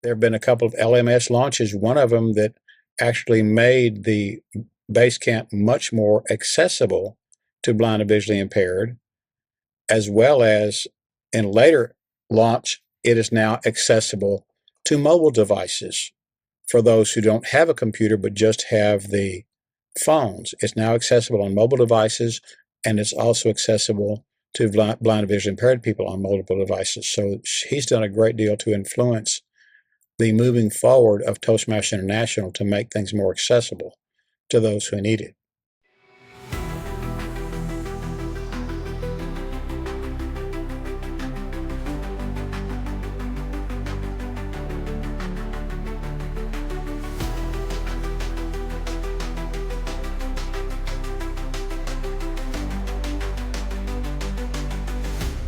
There have been a couple of LMS launches, one of them that actually made the base camp much more accessible to blind and visually impaired, as well as in later launch, it is now accessible to mobile devices for those who don't have a computer but just have the phones. It's now accessible on mobile devices, and it's also accessible to blind and visually impaired people on multiple devices. So he's done a great deal to influence the moving forward of Toastmasters International to make things more accessible to those who need it.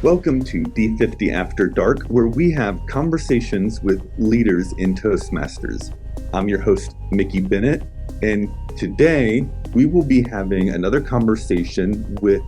Welcome to D50 After Dark, where we have conversations with leaders in Toastmasters. I'm your host, Mickey Bennett, and today we will be having another conversation with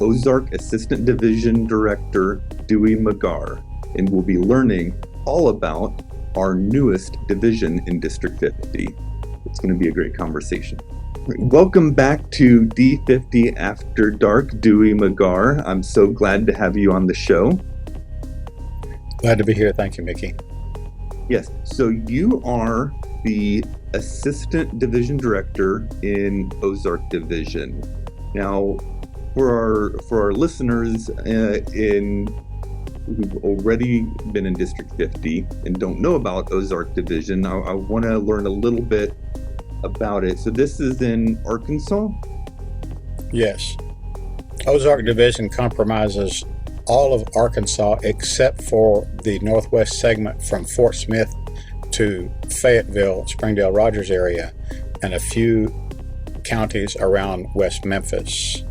Ozark Assistant Division Director Dewey Magar, and we'll be learning all about our newest division in District 50. It's going to be a great conversation. Welcome back to D50 After Dark, Dewey Magar. I'm so glad to have you on the show. Glad to be here. Thank you, Mickey. Yes, so you are the Assistant Division Director in Ozark Division. Now, for our listeners who've already been in District 50 and don't know about Ozark Division, I want to learn a little bit about it. So this is in Arkansas? Yes. Ozark Division compromises all of Arkansas except for the northwest segment from Fort Smith to Fayetteville, Springdale, Rogers area, and a few counties around West Memphis,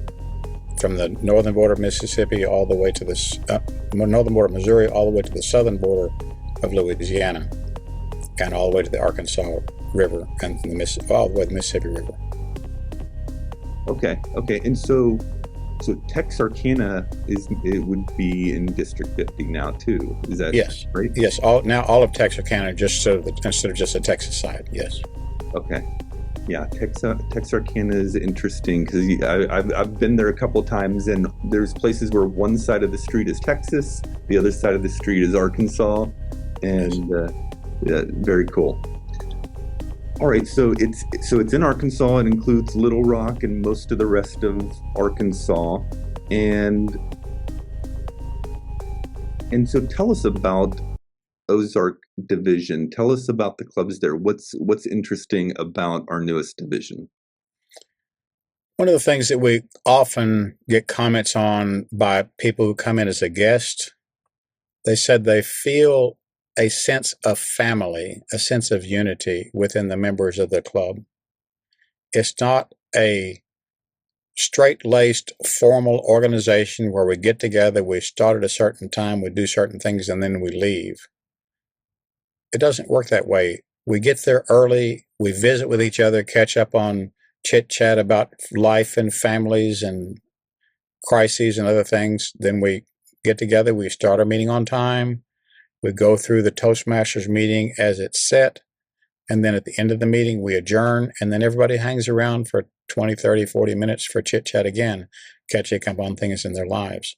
from the northern border of Mississippi all the way to the northern border of Missouri, all the way to the southern border of Louisiana, and all the way to the Arkansas River and all the way to the Mississippi River. Okay. And so Texarkana would be in District 50 now too. Is that right? Yes. All of Texarkana instead of just the Texas side. Yes. Okay. Yeah, Texarkana is interesting because I've been there a couple times, and there's places where one side of the street is Texas, the other side of the street is Arkansas, and yeah, very cool. All right, so it's in Arkansas. It includes Little Rock and most of the rest of Arkansas, and so tell us about Ozark Division. Tell us about the clubs there. What's interesting about our newest division? One of the things that we often get comments on by people who come in as a guest, they said they feel a sense of family, a sense of unity within the members of the club. It's not a straight-laced formal organization where we get together, we start at a certain time, we do certain things, and then we leave. It doesn't work that way. We get there early, we visit with each other, catch up on chit-chat about life and families and crises and other things. Then we get together, we start our meeting on time, we go through the Toastmasters meeting as it's set, and then at the end of the meeting, we adjourn, and then everybody hangs around for 20, 30, 40 minutes for chit-chat again, catching up on things in their lives.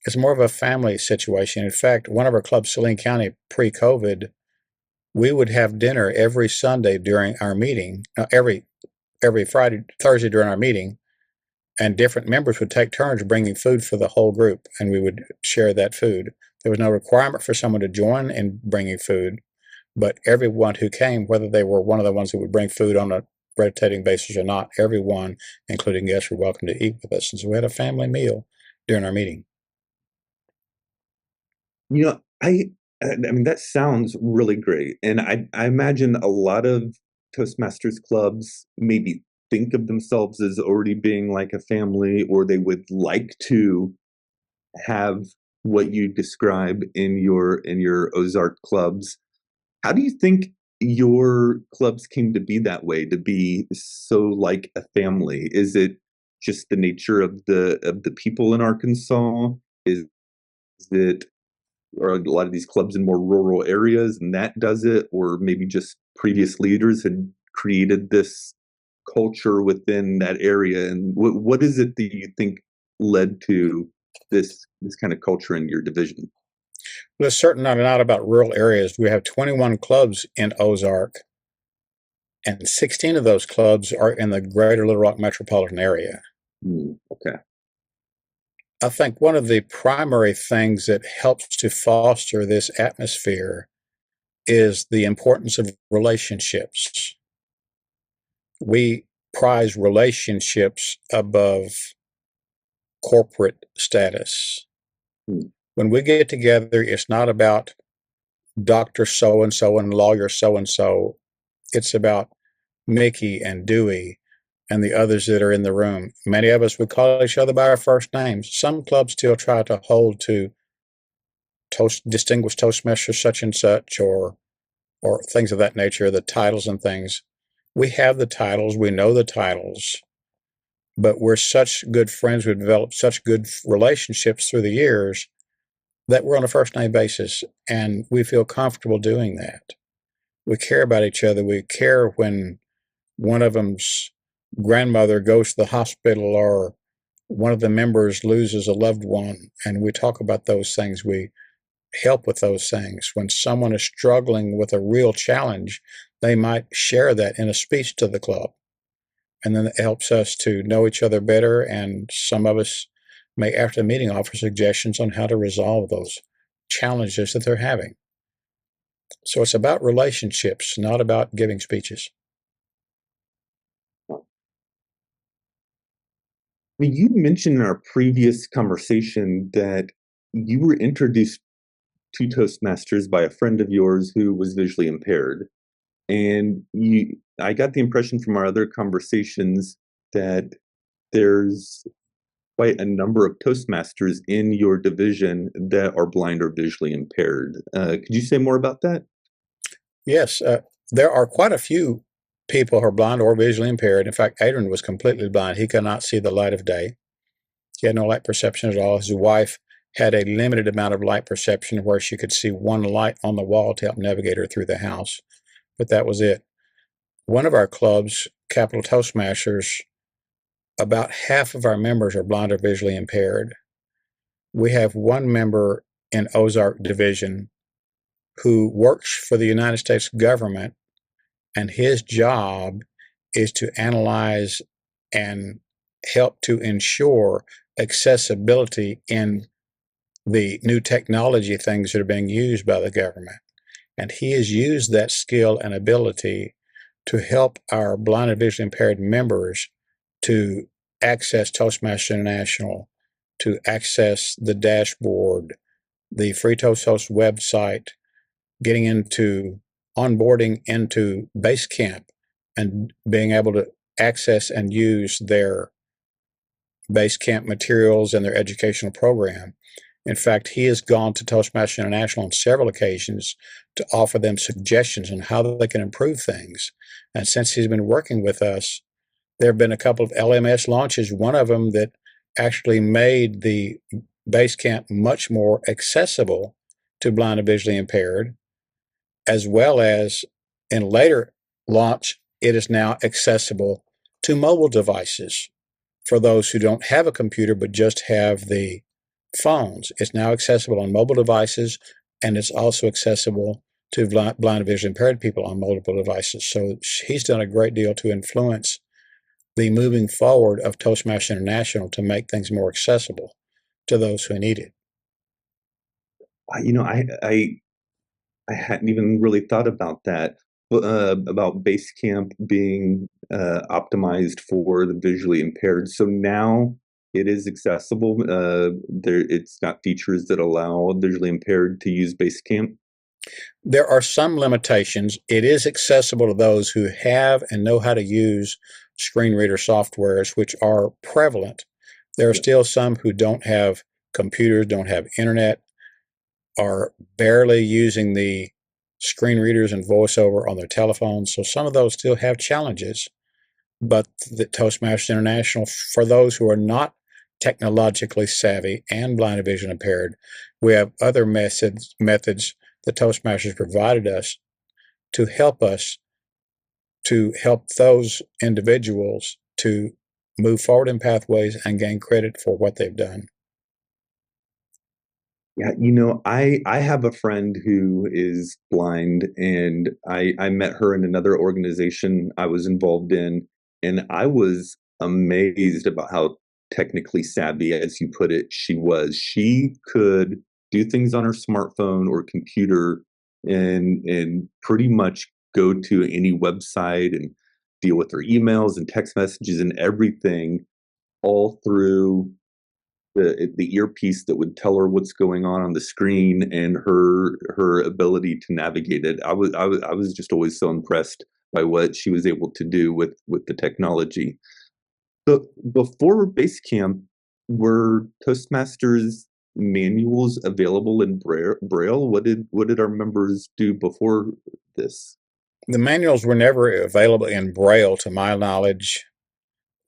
It's more of a family situation. In fact, one of our clubs, Saline County, pre-COVID, we would have dinner every Sunday during our meeting, every Thursday during our meeting, and different members would take turns bringing food for the whole group, and we would share that food. There was no requirement for someone to join in bringing food, but everyone who came, whether they were one of the ones who would bring food on a rotating basis or not, everyone, including guests, were welcome to eat with us. And so we had a family meal during our meeting. You know, I mean, that sounds really great. And I imagine a lot of Toastmasters clubs maybe think of themselves as already being like a family, or they would like to have what you describe in your Ozark clubs. How do you think your clubs came to be that way, to be so like a family? Is it just the nature of the people in Arkansas? Is it a lot of these clubs in more rural areas and that does it, or maybe just previous leaders had created this culture within that area? And what is it that you think led to this kind of culture in your division? Well, it's certainly not about rural areas. We have 21 clubs in Ozark, and 16 of those clubs are in the greater Little Rock metropolitan area. Okay. I think one of the primary things that helps to foster this atmosphere is the importance of relationships. We prize relationships above corporate status. When we get together, it's not about Dr. So-and-so and lawyer so-and-so. It's about Mickey and Dewey and the others that are in the room. Many of us would call each other by our first names. Some clubs still try to hold to distinguished Toastmasters such and such, or things of that nature, the titles and things. We have the titles, we know the titles, but we're such good friends, we've developed such good relationships through the years that we're on a first name basis, and we feel comfortable doing that. We care about each other. We care when one of them's grandmother goes to the hospital, or one of the members loses a loved one, and we talk about those things. We help with those things. When someone is struggling with a real challenge, they might share that in a speech to the club. And then it helps us to know each other better, and some of us may, after the meeting, offer suggestions on how to resolve those challenges that they're having. So it's about relationships, not about giving speeches. I mean, you mentioned in our previous conversation that you were introduced to Toastmasters by a friend of yours who was visually impaired. And I got the impression from our other conversations that there's quite a number of Toastmasters in your division that are blind or visually impaired. Could you say more about that? Yes, there are quite a few people who are blind or visually impaired. In fact, Adrian was completely blind. He could not see the light of day. He had no light perception at all. His wife had a limited amount of light perception where she could see one light on the wall to help navigate her through the house, but that was it. One of our clubs, Capital Toastmasters, about half of our members are blind or visually impaired. We have one member in Ozark Division who works for the United States government, and his job is to analyze and help to ensure accessibility in the new technology things that are being used by the government. And he has used that skill and ability to help our blind and visually impaired members to access Toastmasters International, to access the dashboard, the Free Toast Host website, getting into onboarding into Basecamp and being able to access and use their Basecamp materials and their educational program. In fact, he has gone to Toastmasters International on several occasions to offer them suggestions on how they can improve things. And since he's been working with us, there have been a couple of LMS launches, one of them that actually made the Basecamp much more accessible to blind and visually impaired, as well as in later launch, it is now accessible to mobile devices for those who don't have a computer but just have the phones. It's now accessible on mobile devices, and it's also accessible to blind and visually impaired people on multiple devices. So he's done a great deal to influence the moving forward of Toastmasters International to make things more accessible to those who need it. I hadn't even really thought about that, about Basecamp being optimized for the visually impaired. So now it is accessible. It's got features that allow visually impaired to use Basecamp. There are some limitations. It is accessible to those who have and know how to use screen reader softwares, which are prevalent. There are still some who don't have computers, don't have internet, are barely using the screen readers and voiceover on their telephones. So some of those still have challenges. But the Toastmasters International, for those who are not technologically savvy and blind and vision impaired, we have other methods the Toastmasters provided us to help those individuals to move forward in pathways and gain credit for what they've done. Yeah, I have a friend who is blind, and I met her in another organization I was involved in, and I was amazed about how technically savvy, as you put it, she was. She could do things on her smartphone or computer and pretty much go to any website and deal with her emails and text messages and everything all through the earpiece that would tell her what's going on the screen, and her ability to navigate it. I was just always so impressed by what she was able to do with the technology. But before base camp, were Toastmasters manuals available in Braille? What did our members do before this? The manuals were never available in Braille, to my knowledge.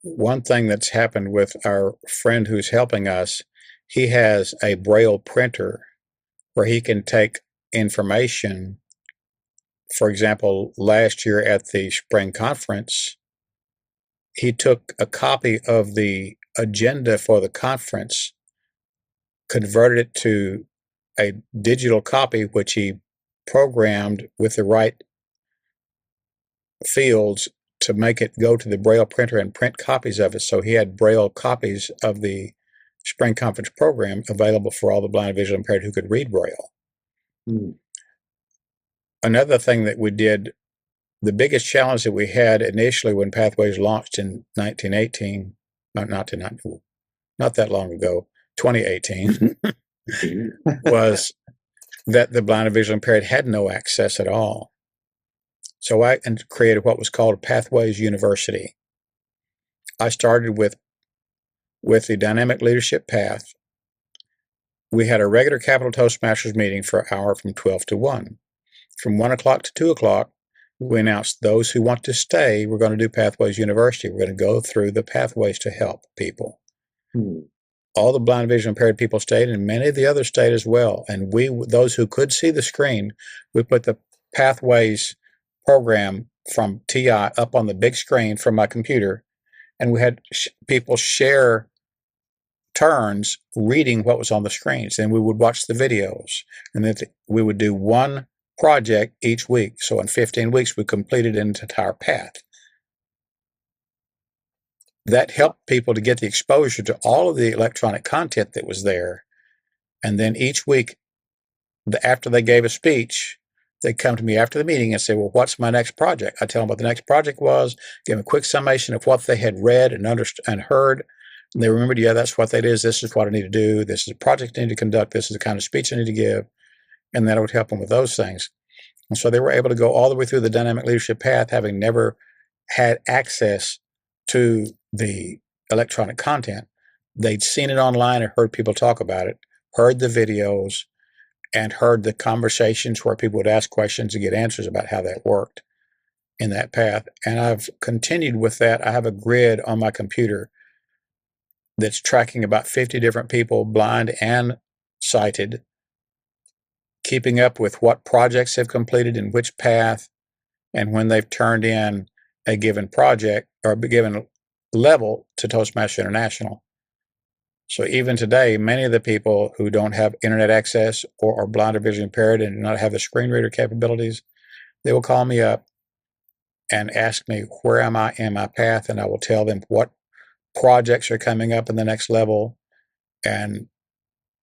One thing that's happened with our friend who's helping us, he has a Braille printer where he can take information. For example, last year at the spring conference, he took a copy of the agenda for the conference, converted it to a digital copy, which he programmed with the right fields to make it go to the Braille printer and print copies of it. So he had Braille copies of the spring conference program available for all the blind and visually impaired who could read Braille. Another thing that we did, the biggest challenge that we had initially when Pathways launched in 1918, not that long ago, 2018, was that the blind and visually impaired had no access at all. So I created what was called Pathways University. I started with the dynamic leadership path. We had a regular Capital Toastmasters meeting for an hour from 12 to 1. From 1 o'clock to 2 o'clock, we announced those who want to stay, we're going to do Pathways University. We're going to go through the pathways to help people. All the blind and vision impaired people stayed, and many of the others stayed as well. And those who could see the screen, we put the Pathways program from TI up on the big screen from my computer, and we had people share turns reading what was on the screens. Then we would watch the videos, and then we would do one project each week. So in 15 weeks, we completed an entire path. That helped people to get the exposure to all of the electronic content that was there. And then each week, after they gave a speech, they'd come to me after the meeting and say, well, what's my next project? I tell them what the next project was, give them a quick summation of what they had read and understood and heard. And they remembered, yeah, that's what that is. This is what I need to do. This is a project I need to conduct. This is the kind of speech I need to give. And that would help them with those things. And so they were able to go all the way through the dynamic leadership path, having never had access to the electronic content. They'd seen it online and heard people talk about it, heard the videos, and heard the conversations where people would ask questions and get answers about how that worked in that path. And I've continued with that. I have a grid on my computer that's tracking about 50 different people, blind and sighted, keeping up with what projects have completed in which path and when they've turned in a given project or a given level to Toastmasters International. So even today, many of the people who don't have internet access or are blind or visually impaired and do not have the screen reader capabilities, they will call me up and ask me, where am I in my path? And I will tell them what projects are coming up in the next level. And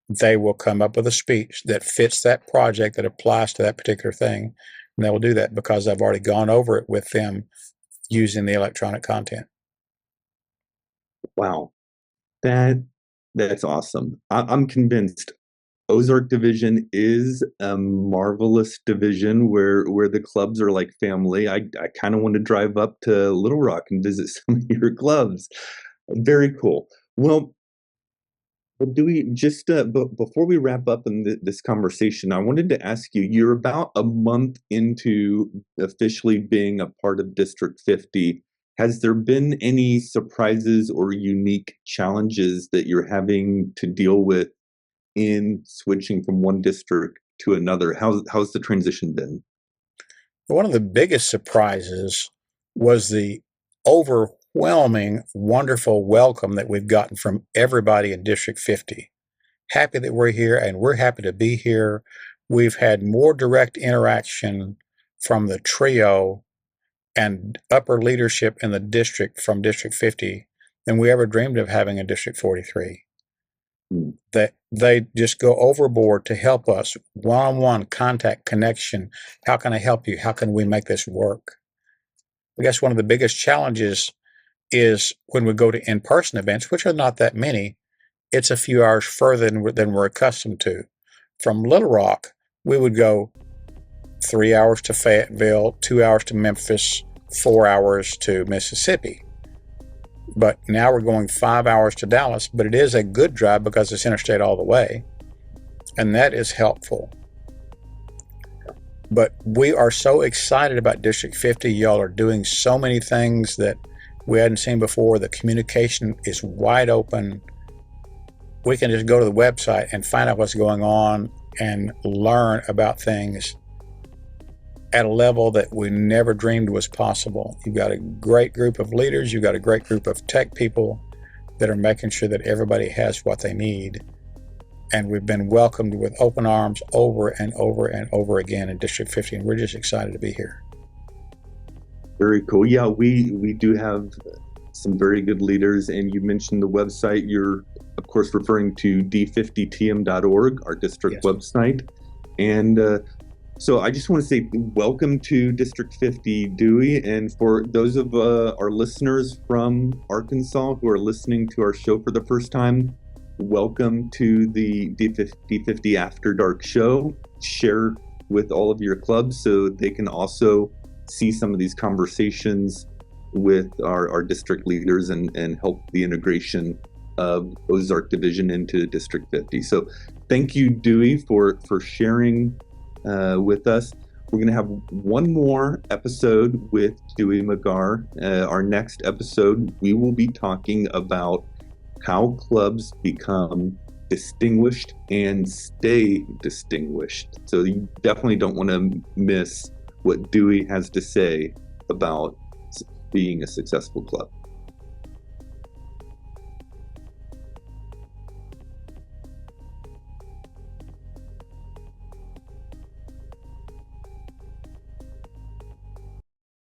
they will come up with a speech that fits that project, that applies to that particular thing. And they will do that because I've already gone over it with them using the electronic content. Wow. That's awesome. I'm convinced Ozark Division is a marvelous division where the clubs are like family. I kind of want to drive up to Little Rock and visit some of your clubs. Very cool. Well, do we just before we wrap up in this conversation, I wanted to ask you, you're about a month into officially being a part of District 50. Has there been any surprises or unique challenges that you're having to deal with in switching from one district to another? How's the transition been? One of the biggest surprises was the overwhelming, wonderful welcome that we've gotten from everybody in District 50. Happy that we're here, and we're happy to be here. We've had more direct interaction from the trio and upper leadership in the district from District 50 than we ever dreamed of having in District 43. That they just go overboard to help us, one-on-one contact, connection. How can I help you? How can we make this work? I guess one of the biggest challenges is when we go to in-person events, which are not that many, it's a few hours further than we're accustomed to. From Little Rock, we would go 3 hours to Fayetteville, 2 hours to Memphis, 4 hours to Mississippi. But now we're going 5 hours to Dallas, but it is a good drive because it's interstate all the way, and that is helpful. But we are so excited about District 50. Y'all are doing so many things that we hadn't seen before. The communication is wide open. We can just go to the website and find out what's going on and learn about things at a level that we never dreamed was possible. You've got a great group of leaders. You've got a great group of tech people that are making sure that everybody has what they need. And we've been welcomed with open arms over and over and over again in District 50, and we're just excited to be here. Very cool. Yeah, we do have some very good leaders, and you mentioned the website. You're, of course, referring to d50tm.org, our district website. And so I just want to say welcome to District 50, Dewey. And for those of our listeners from Arkansas who are listening to our show for the first time, welcome to the D50 After Dark show. Share with all of your clubs so they can also see some of these conversations with our district leaders and help the integration of Ozark Division into District 50. So thank you, Dewey, for sharing with us. We're going to have one more episode with Dewey Magar. Our next episode, we will be talking about how clubs become distinguished and stay distinguished. So you definitely don't want to miss what Dewey has to say about being a successful club.